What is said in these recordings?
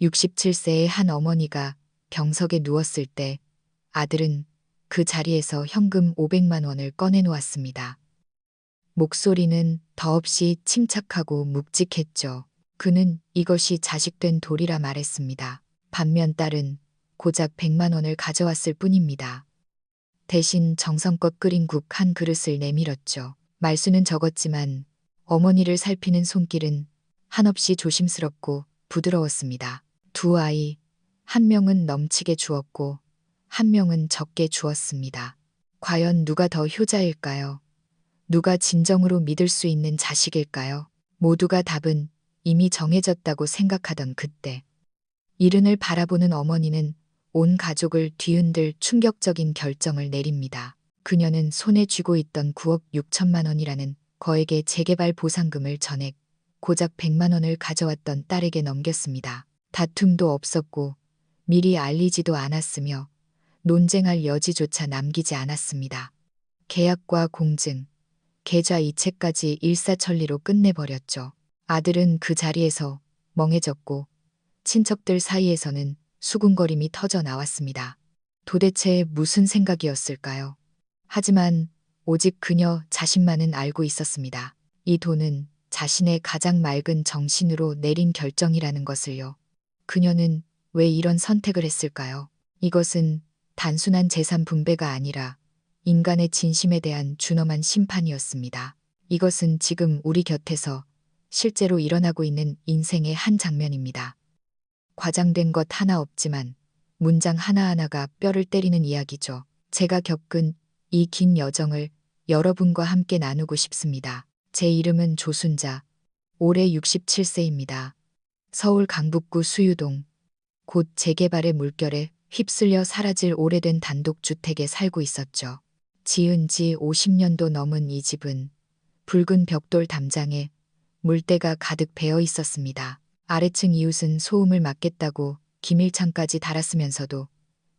67세의 한 어머니가 병석에 누웠을 때 아들은 그 자리에서 현금 500만 원을 꺼내놓았습니다. 목소리는 더없이 침착하고 묵직했죠. 그는 이것이 자식된 도리라 말했습니다. 반면 딸은 고작 100만 원을 가져왔을 뿐입니다. 대신 정성껏 끓인 국 한 그릇을 내밀었죠. 말수는 적었지만 어머니를 살피는 손길은 한없이 조심스럽고 부드러웠습니다. 두 아이, 한 명은 넘치게 주었고 한 명은 적게 주었습니다. 과연 누가 더 효자일까요? 누가 진정으로 믿을 수 있는 자식일까요? 모두가 답은 이미 정해졌다고 생각하던 그때. 이른을 바라보는 어머니는 온 가족을 뒤흔들 충격적인 결정을 내립니다. 그녀는 손에 쥐고 있던 9억 6천만 원이라는 거액의 재개발 보상금을 전액 고작 100만 원을 가져왔던 딸에게 넘겼습니다. 다툼도 없었고 미리 알리지도 않았으며 논쟁할 여지조차 남기지 않았습니다. 계약과 공증, 계좌 이체까지 일사천리로 끝내버렸죠. 아들은 그 자리에서 멍해졌고 친척들 사이에서는 수군거림이 터져 나왔습니다. 도대체 무슨 생각이었을까요? 하지만 오직 그녀 자신만은 알고 있었습니다. 이 돈은 자신의 가장 맑은 정신으로 내린 결정이라는 것을요. 그녀는 왜 이런 선택을 했을까요? 이것은 단순한 재산 분배가 아니라 인간의 진심에 대한 준엄한 심판이었습니다. 이것은 지금 우리 곁에서 실제로 일어나고 있는 인생의 한 장면입니다. 과장된 것 하나 없지만 문장 하나하나가 뼈를 때리는 이야기죠. 제가 겪은 이 긴 여정을 여러분과 함께 나누고 싶습니다. 제 이름은 조순자, 올해 67세입니다. 서울 강북구 수유동, 곧 재개발의 물결에 휩쓸려 사라질 오래된 단독주택에 살고 있었죠. 지은 지 50년도 넘은 이 집은 붉은 벽돌 담장에 물때가 가득 배어 있었습니다. 아래층 이웃은 소음을 막겠다고 기밀창까지 달았으면서도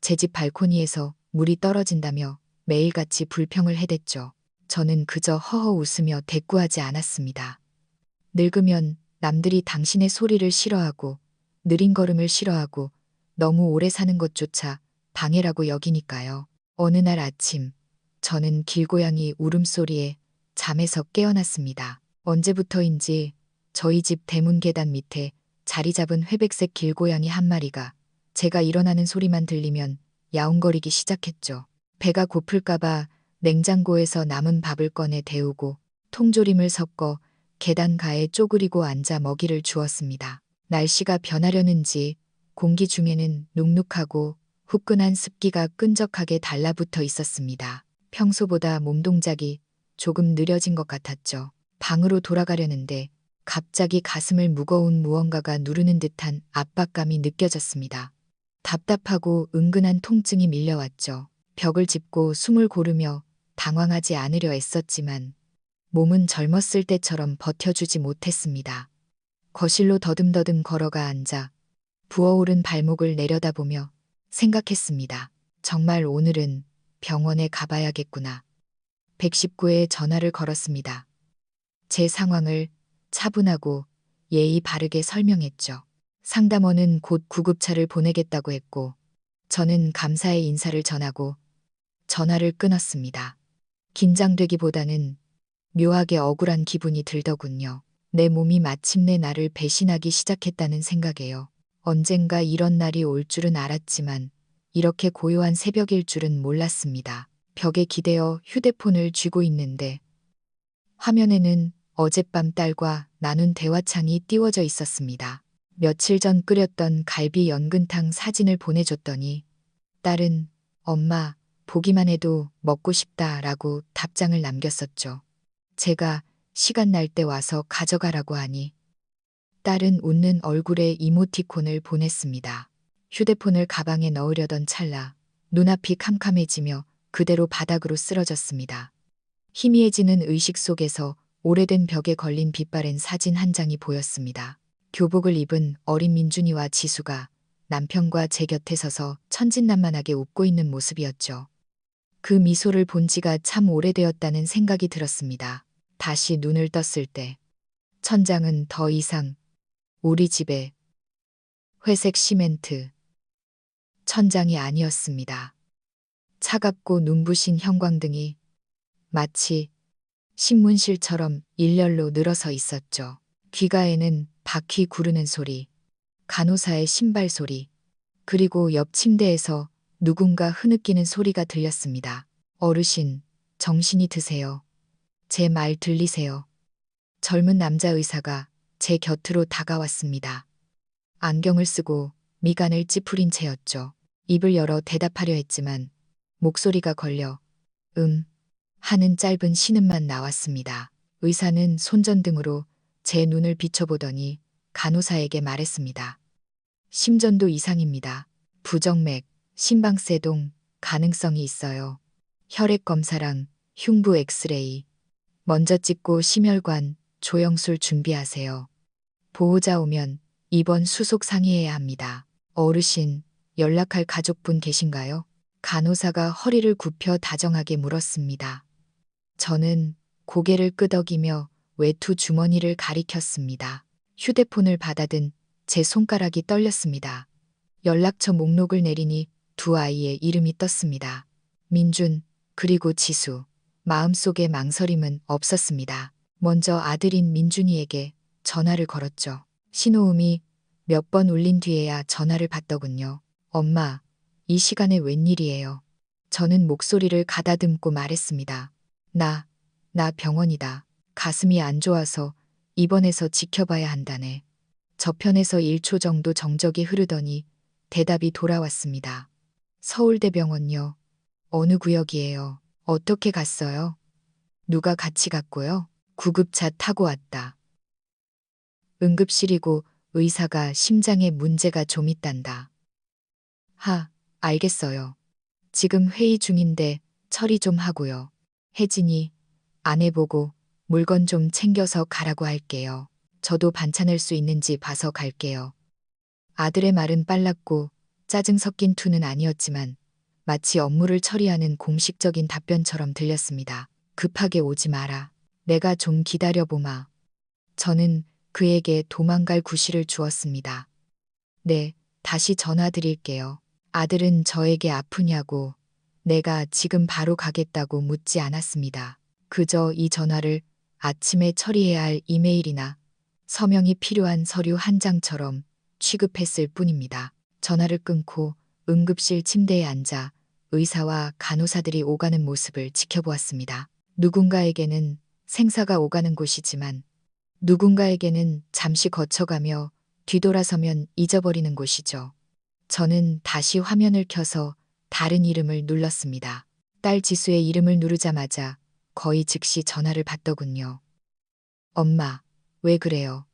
제 집 발코니에서 물이 떨어진다며 매일같이 불평을 해댔죠. 저는 그저 허허 웃으며 대꾸하지 않았습니다. 늙으면 남들이 당신의 소리를 싫어하고 느린 걸음을 싫어하고 너무 오래 사는 것조차 방해라고 여기니까요. 어느 날 아침 저는 길고양이 울음소리에 잠에서 깨어났습니다. 언제부터인지 저희 집 대문 계단 밑에 자리 잡은 회백색 길고양이 한 마리가 제가 일어나는 소리만 들리면 야옹거리기 시작했죠. 배가 고플까봐 냉장고에서 남은 밥을 꺼내 데우고 통조림을 섞어 계단 가에 쪼그리고 앉아 먹이를 주었습니다. 날씨가 변하려는지 공기 중에는 눅눅하고 후끈한 습기가 끈적하게 달라붙어 있었습니다. 평소보다 몸 동작이 조금 느려진 것 같았죠. 방으로 돌아가려는데 갑자기 가슴을 무거운 무언가가 누르는 듯한 압박감이 느껴졌습니다. 답답하고 은근한 통증이 밀려왔죠. 벽을 짚고 숨을 고르며 당황하지 않으려 애썼지만 몸은 젊었을 때처럼 버텨주지 못했습니다. 거실로 더듬더듬 걸어가 앉아 부어오른 발목을 내려다보며 생각했습니다. 정말 오늘은 병원에 가봐야겠구나. 119에 전화를 걸었습니다. 제 상황을 차분하고 예의 바르게 설명했죠. 상담원은 곧 구급차를 보내겠다고 했고 저는 감사의 인사를 전하고 전화를 끊었습니다. 긴장되기보다는 묘하게 억울한 기분이 들더군요. 내 몸이 마침내 나를 배신하기 시작했다는 생각에요. 언젠가 이런 날이 올 줄은 알았지만 이렇게 고요한 새벽일 줄은 몰랐습니다. 벽에 기대어 휴대폰을 쥐고 있는데 화면에는 어젯밤 딸과 나눈 대화창이 띄워져 있었습니다. 며칠 전 끓였던 갈비 연근탕 사진을 보내줬더니 딸은 엄마, 보기만 해도 먹고 싶다라고 답장을 남겼었죠. 제가 시간 날 때 와서 가져가라고 하니 딸은 웃는 얼굴에 이모티콘을 보냈습니다. 휴대폰을 가방에 넣으려던 찰나 눈앞이 캄캄해지며 그대로 바닥으로 쓰러졌습니다. 희미해지는 의식 속에서 오래된 벽에 걸린 빛바랜 사진 한 장이 보였습니다. 교복을 입은 어린 민준이와 지수가 남편과 제 곁에 서서 천진난만하게 웃고 있는 모습이었죠. 그 미소를 본 지가 참 오래되었다는 생각이 들었습니다. 다시 눈을 떴을 때 천장은 더 이상 우리 집의 회색 시멘트. 천장이 아니었습니다. 차갑고 눈부신 형광등이 마치 신문실처럼 일렬로 늘어서 있었죠. 귀가에는 바퀴 구르는 소리, 간호사의 신발 소리, 그리고 옆 침대에서 누군가 흐느끼는 소리가 들렸습니다. 어르신, 정신이 드세요. 제 말 들리세요. 젊은 남자 의사가 제 곁으로 다가왔습니다. 안경을 쓰고 미간을 찌푸린 채였죠. 입을 열어 대답하려 했지만 목소리가 걸려 하는 짧은 신음만 나왔습니다. 의사는 손전등으로 제 눈을 비춰보더니 간호사에게 말했습니다. 심전도 이상입니다. 부정맥, 심방세동 가능성이 있어요. 혈액 검사랑 흉부 엑스레이. 먼저 찍고 심혈관, 조영술 준비하세요. 보호자 오면 입원 수속 상의해야 합니다. 어르신, 연락할 가족분 계신가요? 간호사가 허리를 굽혀 다정하게 물었습니다. 저는 고개를 끄덕이며 외투 주머니를 가리켰습니다. 휴대폰을 받아든 제 손가락이 떨렸습니다. 연락처 목록을 내리니 두 아이의 이름이 떴습니다. 민준, 그리고 지수. 마음속에 망설임은 없었습니다. 먼저 아들인 민준이에게 전화를 걸었죠. 신호음이 몇 번 울린 뒤에야 전화를 받더군요. 엄마, 이 시간에 웬일이에요? 저는 목소리를 가다듬고 말했습니다. 나 병원이다. 가슴이 안 좋아서 입원해서 지켜봐야 한다네. 저편에서 1초 정도 정적이 흐르더니 대답이 돌아왔습니다. 서울대병원요. 어느 구역이에요? 어떻게 갔어요? 누가 같이 갔고요? 구급차 타고 왔다. 응급실이고 의사가 심장에 문제가 좀 있단다. 알겠어요. 지금 회의 중인데 처리 좀 하고요. 혜진이 아내 보고 물건 좀 챙겨서 가라고 할게요. 저도 반찬할 수 있는지 봐서 갈게요. 아들의 말은 빨랐고 짜증 섞인 투는 아니었지만 마치 업무를 처리하는 공식적인 답변처럼 들렸습니다. 급하게 오지 마라. 내가 좀 기다려보마. 저는 그에게 도망갈 구실을 주었습니다. 네, 다시 전화드릴게요. 아들은 저에게 아프냐고 내가 지금 바로 가겠다고 묻지 않았습니다. 그저 이 전화를 아침에 처리해야 할 이메일이나 서명이 필요한 서류 한 장처럼 취급했을 뿐입니다. 전화를 끊고 응급실 침대에 앉아 의사와 간호사들이 오가는 모습을 지켜보았습니다. 누군가에게는 생사가 오가는 곳이지만 누군가에게는 잠시 거쳐가며 뒤돌아서면 잊어버리는 곳이죠. 저는 다시 화면을 켜서 다른 이름을 눌렀습니다. 딸 지수의 이름을 누르자마자 거의 즉시 전화를 받더군요. 엄마, 왜 그래요?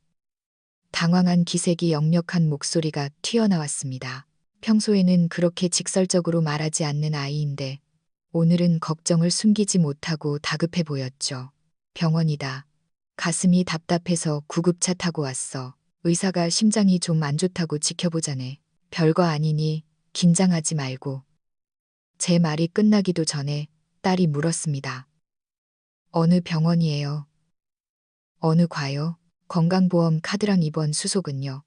당황한 기색이 역력한 목소리가 튀어나왔습니다. 평소에는 그렇게 직설적으로 말하지 않는 아이인데 오늘은 걱정을 숨기지 못하고 다급해 보였죠. 병원이다. 가슴이 답답해서 구급차 타고 왔어. 의사가 심장이 좀 안 좋다고 지켜보자네. 별거 아니니 긴장하지 말고. 제 말이 끝나기도 전에 딸이 물었습니다. 어느 병원이에요? 어느 과요? 건강보험 카드랑 입원 수속은요?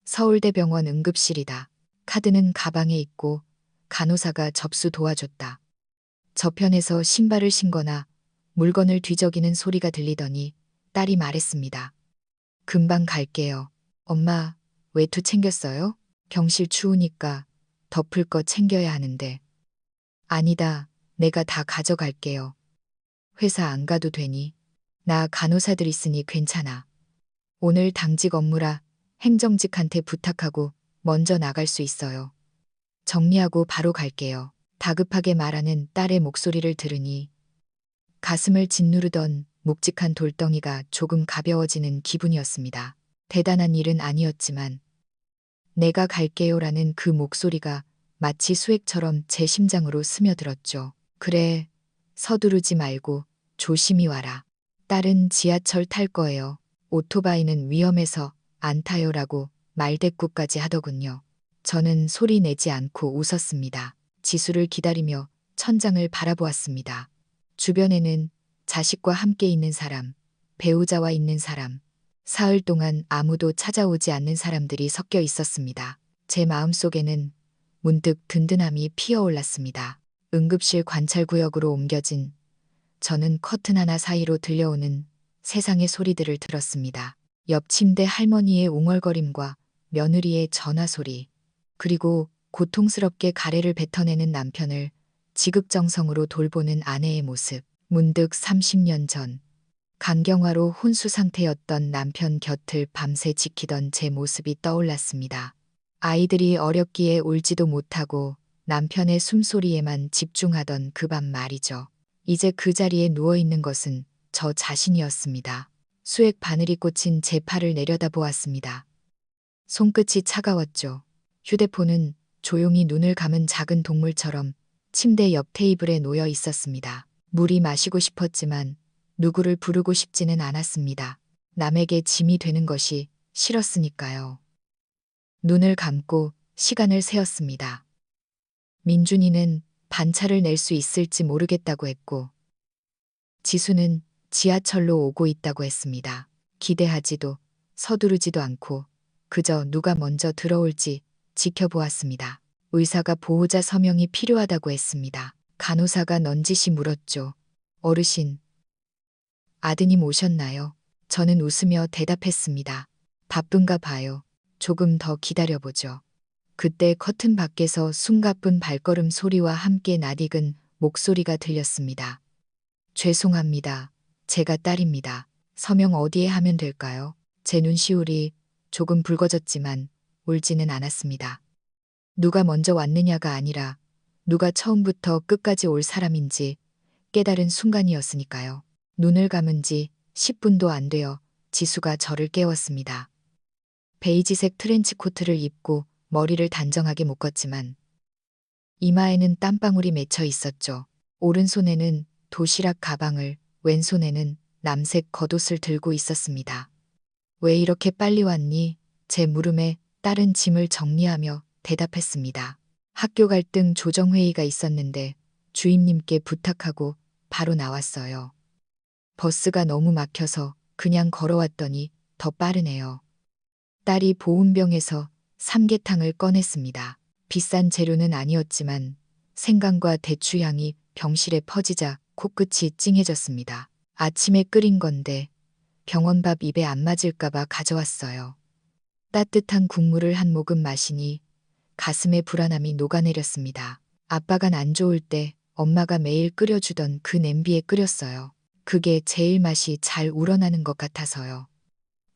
서울대병원 응급실이다. 카드는 가방에 있고 간호사가 접수 도와줬다. 저편에서 신발을 신거나 물건을 뒤적이는 소리가 들리더니 딸이 말했습니다. 금방 갈게요. 엄마, 외투 챙겼어요? 경실 추우니까 덮을 거 챙겨야 하는데. 아니다, 내가 다 가져갈게요. 회사 안 가도 되니? 나 간호사들 있으니 괜찮아. 오늘 당직 업무라 행정직한테 부탁하고 먼저 나갈 수 있어요. 정리하고 바로 갈게요. 다급하게 말하는 딸의 목소리를 들으니 가슴을 짓누르던 묵직한 돌덩이가 조금 가벼워지는 기분이었습니다. 대단한 일은 아니었지만 내가 갈게요라는 그 목소리가 마치 수액처럼 제 심장으로 스며들었죠. 그래, 서두르지 말고 조심히 와라. 딸은 지하철 탈 거예요. 오토바이는 위험해서 안 타요라고 말대꾸까지 하더군요. 저는 소리 내지 않고 웃었습니다. 지수를 기다리며 천장을 바라보았습니다. 주변에는 자식과 함께 있는 사람, 배우자와 있는 사람, 사흘 동안 아무도 찾아오지 않는 사람들이 섞여 있었습니다. 제 마음속에는 문득 든든함이 피어올랐습니다. 응급실 관찰구역으로 옮겨진 저는 커튼 하나 사이로 들려오는 세상의 소리들을 들었습니다. 옆 침대 할머니의 웅얼거림과 며느리의 전화 소리, 그리고 고통스럽게 가래를 뱉어내는 남편을 지극정성으로 돌보는 아내의 모습. 문득 30년 전 간경화로 혼수 상태였던 남편 곁을 밤새 지키던 제 모습이 떠올랐습니다. 아이들이 어렵기에 울지도 못하고 남편의 숨소리에만 집중하던 그 밤 말이죠. 이제 그 자리에 누워있는 것은 저 자신이었습니다. 수액 바늘이 꽂힌 제 팔을 내려다보았습니다. 손끝이 차가웠죠. 휴대폰은 조용히 눈을 감은 작은 동물처럼 침대 옆 테이블에 놓여 있었습니다. 물이 마시고 싶었지만 누구를 부르고 싶지는 않았습니다. 남에게 짐이 되는 것이 싫었으니까요. 눈을 감고 시간을 세었습니다. 민준이는 반차를 낼 수 있을지 모르겠다고 했고, 지수는 지하철로 오고 있다고 했습니다. 기대하지도 서두르지도 않고 그저 누가 먼저 들어올지 지켜보았습니다. 의사가 보호자 서명이 필요하다고 했습니다. 간호사가 넌지시 물었죠. 어르신, 아드님 오셨나요? 저는 웃으며 대답했습니다. 바쁜가 봐요. 조금 더 기다려보죠. 그때 커튼 밖에서 숨가쁜 발걸음 소리와 함께 낯익은 목소리가 들렸습니다. 죄송합니다. 제가 딸입니다. 서명 어디에 하면 될까요? 제 눈시울이 조금 붉어졌지만 울지는 않았습니다. 누가 먼저 왔느냐가 아니라 누가 처음부터 끝까지 올 사람인지 깨달은 순간이었으니까요. 눈을 감은 지 10분도 안 되어 지수가 저를 깨웠습니다. 베이지색 트렌치 코트를 입고 머리를 단정하게 묶었지만 이마에는 땀방울이 맺혀 있었죠. 오른손에는 도시락 가방을, 왼손에는 남색 겉옷을 들고 있었습니다. 왜 이렇게 빨리 왔니? 제 물음에 딸은 짐을 정리하며 대답했습니다. 학교 갈등 조정회의가 있었는데 주임님께 부탁하고 바로 나왔어요. 버스가 너무 막혀서 그냥 걸어왔더니 더 빠르네요. 딸이 보온병에서 삼계탕을 꺼냈습니다. 비싼 재료는 아니었지만 생강과 대추 향이 병실에 퍼지자 코끝이 찡해졌습니다. 아침에 끓인 건데 병원밥 입에 안 맞을까봐 가져왔어요. 따뜻한 국물을 한 모금 마시니 가슴에 불안함이 녹아내렸습니다. 아빠가 안 좋을 때 엄마가 매일 끓여주던 그 냄비에 끓였어요. 그게 제일 맛이 잘 우러나는 것 같아서요.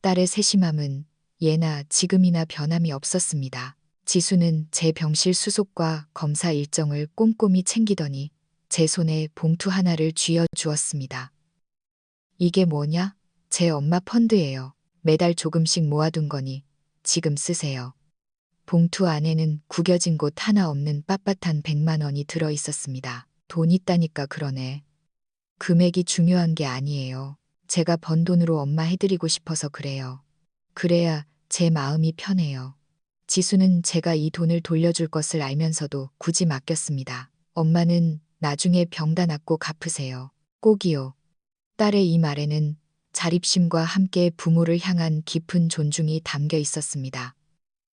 딸의 세심함은 예나 지금이나 변함이 없었습니다. 지수는 제 병실 수속과 검사 일정을 꼼꼼히 챙기더니 제 손에 봉투 하나를 쥐어 주었습니다. 이게 뭐냐? 제 엄마 펀드예요. 매달 조금씩 모아둔 거니 지금 쓰세요. 봉투 안에는 구겨진 곳 하나 없는 빳빳한 100만 원이 들어 있었습니다. 돈 있다니까 그러네. 금액이 중요한 게 아니에요. 제가 번 돈으로 엄마 해드리고 싶어서 그래요. 그래야 제 마음이 편해요. 지수는 제가 이 돈을 돌려줄 것을 알면서도 굳이 맡겼습니다. 엄마는 나중에 병다 낫고 갚으세요. 꼭이요. 딸의 이 말에는 자립심과 함께 부모를 향한 깊은 존중이 담겨 있었습니다.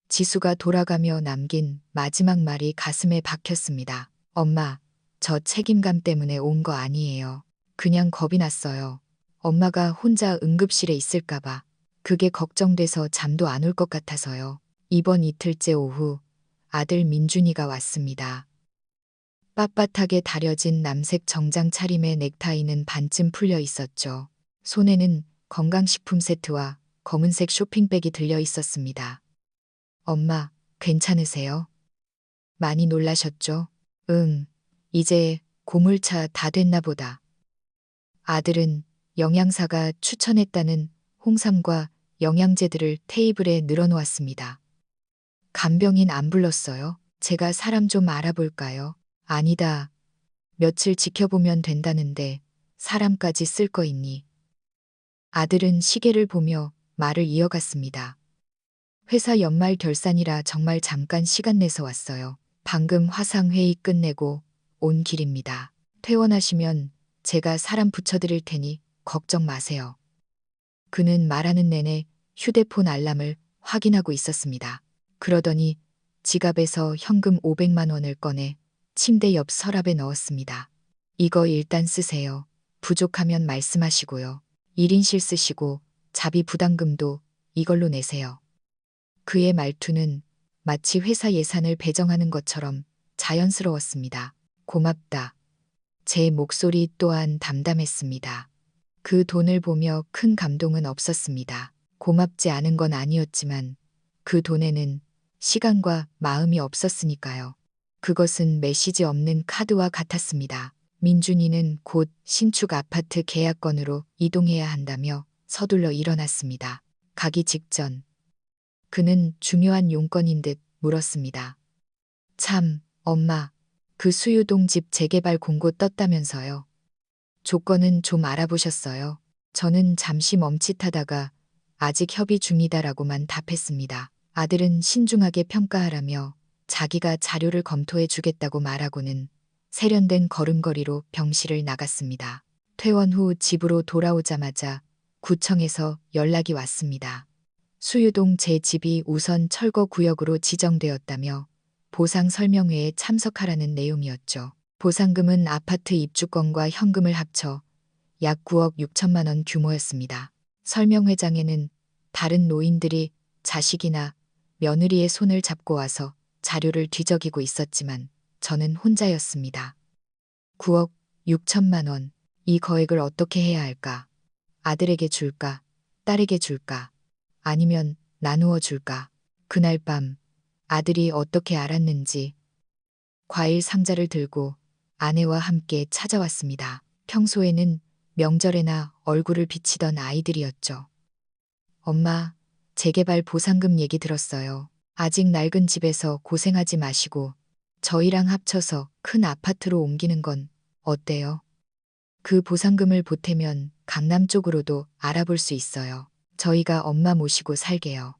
지수가 돌아가며 남긴 마지막 말이 가슴에 박혔습니다. 엄마, 저 책임감 때문에 온 거 아니에요. 그냥 겁이 났어요. 엄마가 혼자 응급실에 있을까봐. 그게 걱정돼서 잠도 안 올 것 같아서요. 이번 이틀째 오후 아들 민준이가 왔습니다. 빳빳하게 다려진 남색 정장 차림의 넥타이는 반쯤 풀려 있었죠. 손에는 건강식품 세트와 검은색 쇼핑백이 들려 있었습니다. 엄마, 괜찮으세요? 많이 놀라셨죠? 응, 이제 고물차 다 됐나 보다. 아들은 영양사가 추천했다는 홍삼과 영양제들을 테이블에 늘어놓았습니다. 간병인 안 불렀어요? 제가 사람 좀 알아볼까요? 아니다. 며칠 지켜보면 된다는데 사람까지 쓸 거 있니? 아들은 시계를 보며 말을 이어갔습니다. 회사 연말 결산이라 정말 잠깐 시간 내서 왔어요. 방금 화상회의 끝내고 온 길입니다. 퇴원하시면 제가 사람 붙여드릴 테니 걱정 마세요. 그는 말하는 내내 휴대폰 알람을 확인하고 있었습니다. 그러더니 지갑에서 현금 500만 원을 꺼내 침대 옆 서랍에 넣었습니다. 이거 일단 쓰세요. 부족하면 말씀하시고요. 1인실 쓰시고 자비 부담금도 이걸로 내세요. 그의 말투는 마치 회사 예산을 배정하는 것처럼 자연스러웠습니다. 고맙다. 제 목소리 또한 담담했습니다. 그 돈을 보며 큰 감동은 없었습니다. 고맙지 않은 건 아니었지만 그 돈에는 시간과 마음이 없었으니까요. 그것은 메시지 없는 카드와 같았습니다. 민준이는 곧 신축 아파트 계약건으로 이동해야 한다며 서둘러 일어났습니다. 가기 직전 그는 중요한 용건인 듯 물었습니다. 참, 엄마, 그 수유동 집 재개발 공고 떴다면서요. 조건은 좀 알아보셨어요? 저는 잠시 멈칫하다가 아직 협의 중이다라고만 답했습니다. 아들은 신중하게 평가하라며 자기가 자료를 검토해 주겠다고 말하고는 세련된 걸음걸이로 병실을 나갔습니다. 퇴원 후 집으로 돌아오자마자 구청에서 연락이 왔습니다. 수유동 제 집이 우선 철거 구역으로 지정되었다며 보상 설명회에 참석하라는 내용이었죠. 보상금은 아파트 입주권과 현금을 합쳐 약 9억 6천만 원 규모였습니다. 설명회장에는 다른 노인들이 자식이나 며느리의 손을 잡고 와서 자료를 뒤적이고 있었지만 저는 혼자였습니다. 9억 6천만 원, 이 거액을 어떻게 해야 할까? 아들에게 줄까? 딸에게 줄까? 아니면 나누어 줄까? 그날 밤 아들이 어떻게 알았는지 과일 상자를 들고 아내와 함께 찾아왔습니다. 평소에는 명절에나 얼굴을 비치던 아이들이었죠. 엄마, 재개발 보상금 얘기 들었어요. 아직 낡은 집에서 고생하지 마시고 저희랑 합쳐서 큰 아파트로 옮기는 건 어때요? 그 보상금을 보태면 강남 쪽으로도 알아볼 수 있어요. 저희가 엄마 모시고 살게요.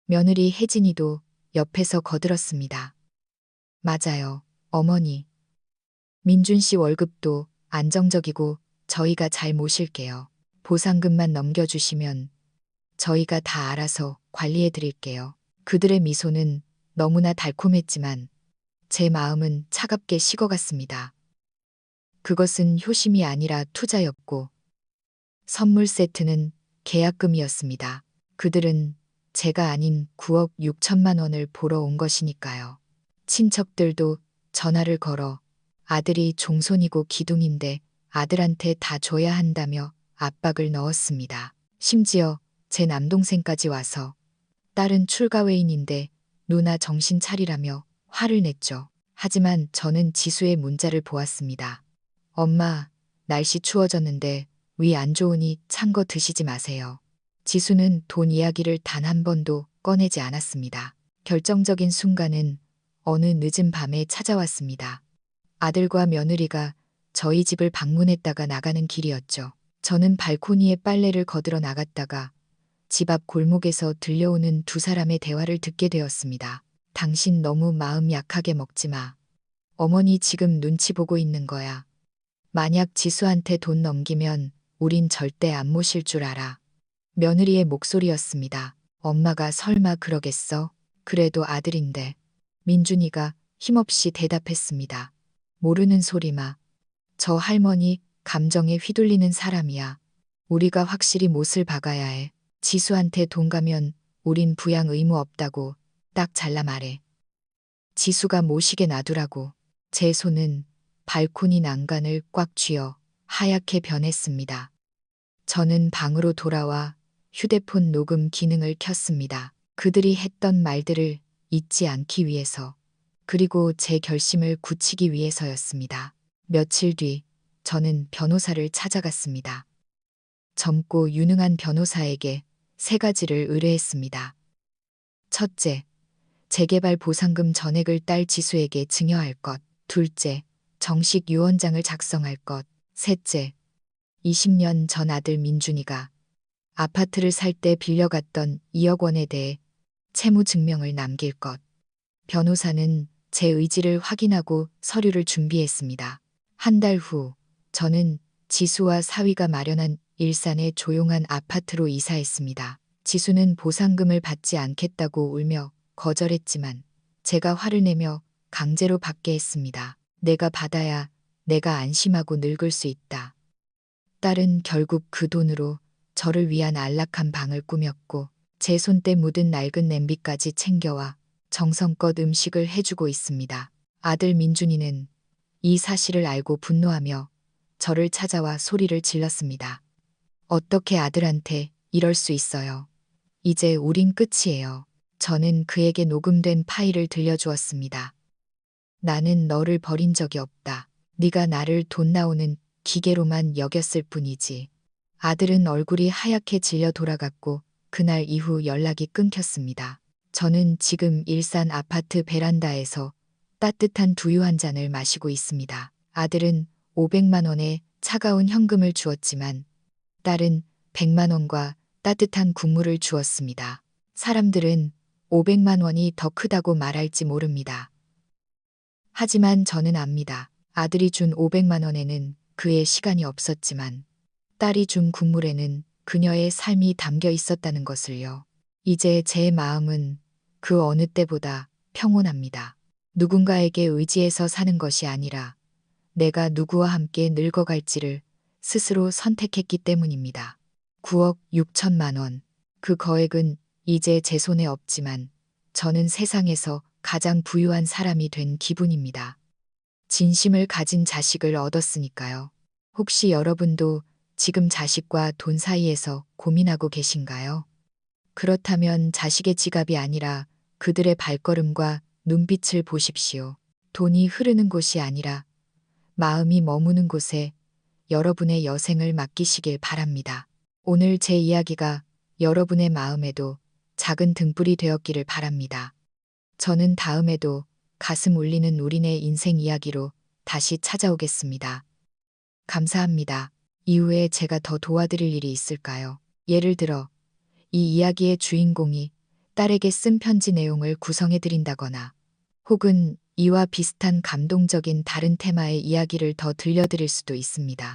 며느리 혜진이도 옆에서 거들었습니다. 맞아요, 어머니. 민준 씨 월급도 안정적이고 저희가 잘 모실게요. 보상금만 넘겨주시면 저희가 다 알아서 관리해 드릴게요. 그들의 미소는 너무나 달콤했지만 제 마음은 차갑게 식어갔습니다. 그것은 효심이 아니라 투자였고 선물 세트는 계약금이었습니다. 그들은 제가 아닌 9억 6천만 원을 보러 온 것이니까요. 친척들도 전화를 걸어 아들이 종손이고 기둥인데 아들한테 다 줘야 한다며 압박을 넣었습니다. 심지어 제 남동생까지 와서 딸은 출가회인인데 누나 정신 차리라며 화를 냈죠. 하지만 저는 지수의 문자를 보았습니다. 엄마, 날씨 추워졌는데 위 안 좋으니 찬 거 드시지 마세요. 지수는 돈 이야기를 단 한 번도 꺼내지 않았습니다. 결정적인 순간은 어느 늦은 밤에 찾아왔습니다. 아들과 며느리가 저희 집을 방문했다가 나가는 길이었죠. 저는 발코니에 빨래를 거들어 나갔다가 집 앞 골목에서 들려오는 두 사람의 대화를 듣게 되었습니다. 당신 너무 마음 약하게 먹지 마. 어머니 지금 눈치 보고 있는 거야. 만약 지수한테 돈 넘기면 우린 절대 안 모실 줄 알아. 며느리의 목소리였습니다. 엄마가 설마 그러겠어? 그래도 아들인데. 민준이가 힘없이 대답했습니다. 모르는 소리 마. 저 할머니 감정에 휘둘리는 사람이야. 우리가 확실히 못을 박아야 해. 지수한테 돈 가면 우린 부양 의무 없다고 딱 잘라 말해. 지수가 모시게 놔두라고. 제 손은 발코니 난간을 꽉 쥐어 하얗게 변했습니다. 저는 방으로 돌아와 휴대폰 녹음 기능을 켰습니다. 그들이 했던 말들을 잊지 않기 위해서, 그리고 제 결심을 굳히기 위해서였습니다. 며칠 뒤 저는 변호사를 찾아갔습니다. 젊고 유능한 변호사에게 3가지를 의뢰했습니다. 첫째, 재개발 보상금 전액을 딸 지수에게 증여할 것. 둘째, 정식 유언장을 작성할 것. 셋째, 20년 전 아들 민준이가 아파트를 살 때 빌려갔던 2억 원에 대해 채무 증명을 남길 것. 변호사는 제 의지를 확인하고 서류를 준비했습니다. 한 달 후 저는 지수와 사위가 마련한 일산의 조용한 아파트로 이사했습니다. 지수는 보상금을 받지 않겠다고 울며 거절했지만 제가 화를 내며 강제로 받게 했습니다. 내가 받아야 내가 안심하고 늙을 수 있다. 딸은 결국 그 돈으로 저를 위한 안락한 방을 꾸몄고 제 손때 묻은 낡은 냄비까지 챙겨와 정성껏 음식을 해주고 있습니다. 아들 민준이는 이 사실을 알고 분노하며 저를 찾아와 소리를 질렀습니다. 어떻게 아들한테 이럴 수 있어요? 이제 우린 끝이에요. 저는 그에게 녹음된 파일을 들려주었습니다. 나는 너를 버린 적이 없다. 네가 나를 돈 나오는 기계로만 여겼을 뿐이지. 아들은 얼굴이 하얗게 질려 돌아갔고 그날 이후 연락이 끊겼습니다. 저는 지금 일산 아파트 베란다에서 따뜻한 두유 한 잔을 마시고 있습니다. 아들은 500만 원의 차가운 현금을 주었지만 딸은 100만 원과 따뜻한 국물을 주었습니다. 사람들은 500만 원이 더 크다고 말할지 모릅니다. 하지만 저는 압니다. 아들이 준 500만 원에는 그의 시간이 없었지만 딸이 준 국물에는 그녀의 삶이 담겨 있었다는 것을요. 이제 제 마음은 그 어느 때보다 평온합니다. 누군가에게 의지해서 사는 것이 아니라 내가 누구와 함께 늙어갈지를 스스로 선택했기 때문입니다. 9억 6천만 원. 그 거액은 이제 제 손에 없지만 저는 세상에서 가장 부유한 사람이 된 기분입니다. 진심을 가진 자식을 얻었으니까요. 혹시 여러분도 지금 자식과 돈 사이에서 고민하고 계신가요? 그렇다면 자식의 지갑이 아니라 그들의 발걸음과 눈빛을 보십시오. 돈이 흐르는 곳이 아니라 마음이 머무는 곳에 여러분의 여생을 맡기시길 바랍니다. 오늘 제 이야기가 여러분의 마음에도 작은 등불이 되었기를 바랍니다. 저는 다음에도 가슴 울리는 우리네 인생 이야기로 다시 찾아오겠습니다. 감사합니다. 이후에 제가 더 도와드릴 일이 있을까요? 예를 들어 이 이야기의 주인공이 딸에게 쓴 편지 내용을 구성해 드린다거나 혹은 이와 비슷한 감동적인 다른 테마의 이야기를 더 들려드릴 수도 있습니다.